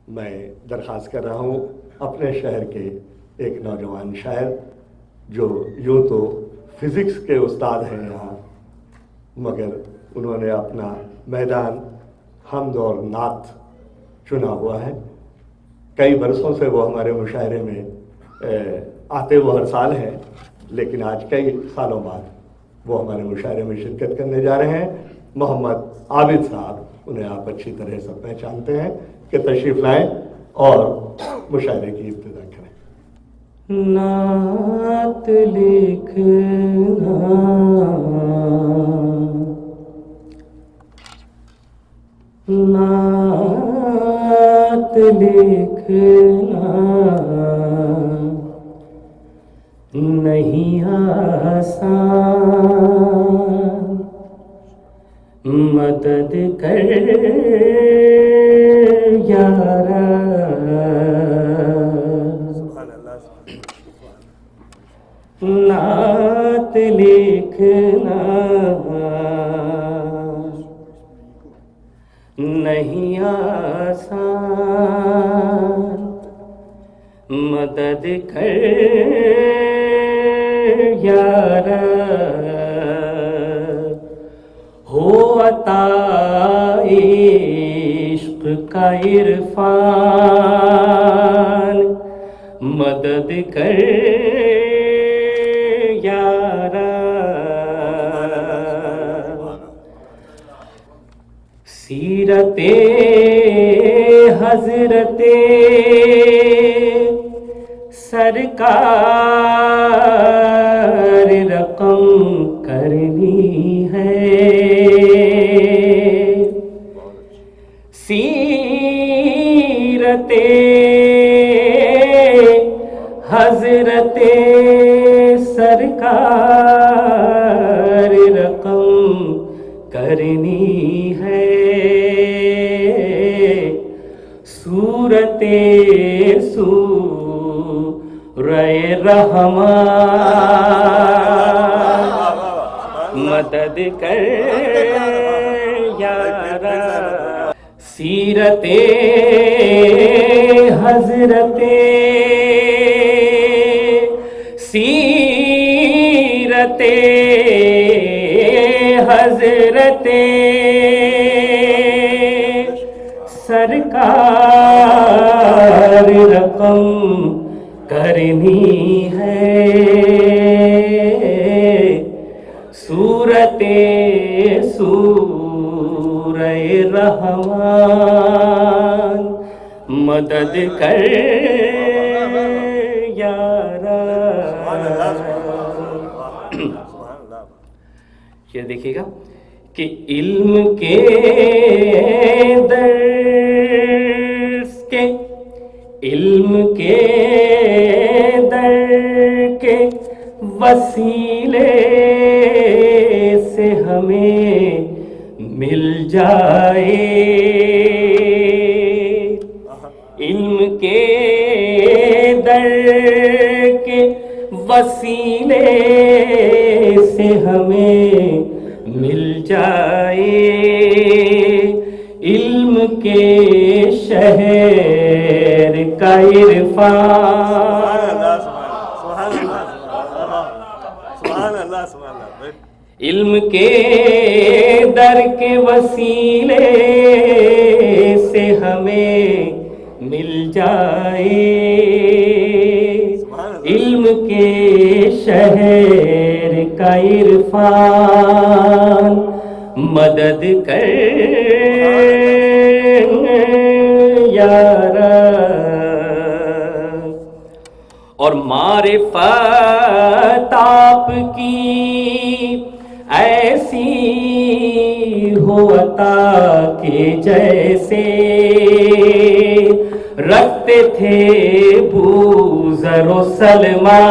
میں درخواست کر رہا ہوں اپنے شہر کے ایک نوجوان شاعر جو یوں تو فزکس کے استاد ہیں یہاں، مگر انہوں نے اپنا میدان حمد اور نعت چنا ہوا ہے. کئی برسوں سے وہ ہمارے مشاعرے میں آتے وہ ہر سال ہیں، لیکن آج کئی سالوں بعد وہ ہمارے مشاعرے میں شرکت کرنے جا رہے ہیں. محمد عابد صاحب، انہیں آپ اچھی طرح سے پہچانتے ہیں، کہ تشریف لائیں اور مشاعرے کی ابتدا کریں. نعت لکھنا نعت لکھنا نہیں آسان، مدد کر یارا. نعت لکھنا نہیں آسان، مدد کر یارا. ہو عطا عشق کا عرفان، مدد کر یارا. سیرت حضرت سرکار رقم کرنی ہے. سیرت حضرت سرکار رقم کرنی ہے. صورت سورہ رحمان، مدد کر یارا. سیرت حضرت سیرت حضرت سرکار رقم کرنی ہے. صورت سورہ رحمان، مدد کر یارا. یہ دیکھیے گا کہ علم کے درس کے علم کے در کے وسیلے سے ہمیں مل جائے. علم کے در کے وسیلے سے ہمیں مل جائے. علم کے شہر کا عرفان، علم کے در کے وسیلے سے ہمیں مل جائے. علم کے شہر کا عرفان، مدد کر یارا. اور معرفت آپ کی ایسی ہو عطا کہ جیسے رکھتے تھے بوذر و سلمان.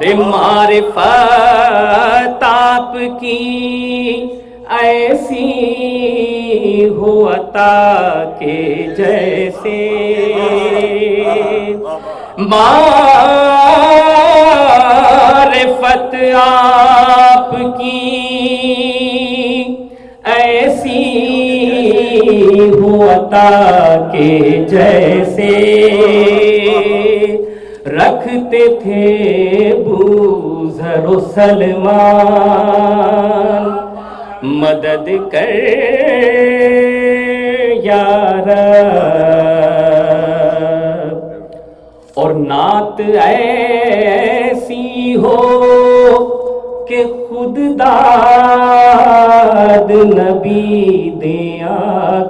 رے معرفت آپ کی ایسی ہو عطا کہ جیسے معرفت آپ کی ایسی ہو عطا کے جیسے رکھتے تھے بوذر و سلمان مدد کر یا رب اور نعت ایسی ہو کہ خود داد نبی دیں آ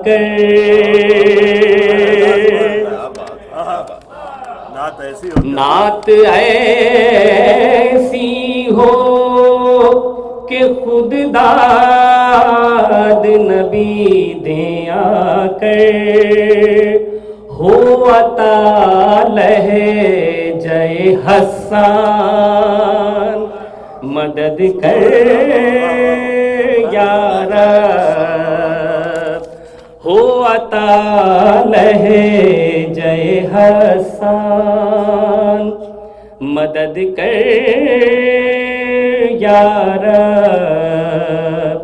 کر نعت ایسی ہو کہ خود داد نبی دیں آ کر ہو عطا لہجہ حسان مدد کر یا رب ہو عطا لہجہ حسان مدد کر یا رب.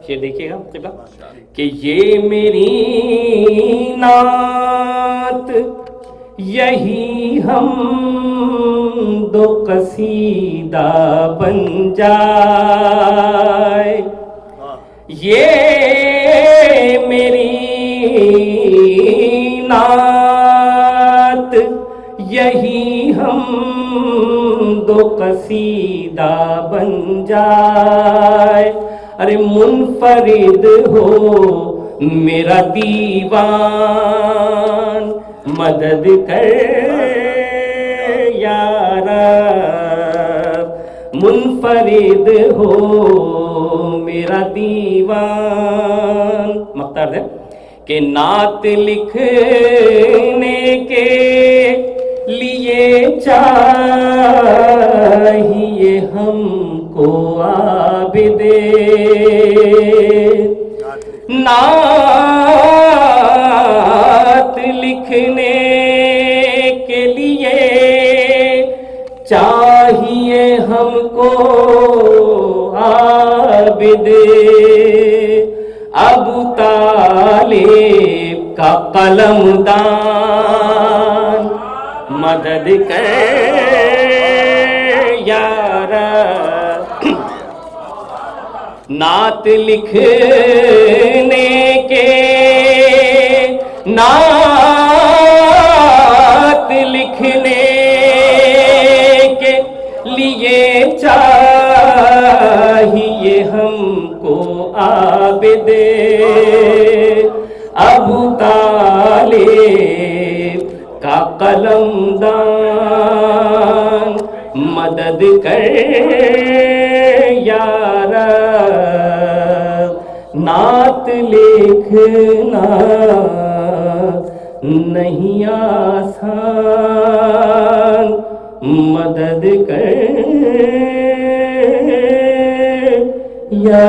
یہ دیکھیے گا قبلہ کہ یہ میری نعت یہی ہم دو قصیدہ بن جائے یہ میری نعت یہی ہم دو قصیدہ بن جائے ارے منفرد ہو میرا دیوان مدد کر یا رب منفرد ہو میرا دیوان مختار دے کہ نعت لکھنے کے لیے چاہیے ہم کو عابد نعت لکھنے کے لیے چاہیے ہم کو عابد ابو طالب کا قلم دان مدد کر یا رب نعت لکھنے کے نعت لکھنے کے لیے چاہیے ہم کو عابد ابو طالب کا قلم دان مدد کر یا رب نعت لکھنا نہیں آسان مدد کر یا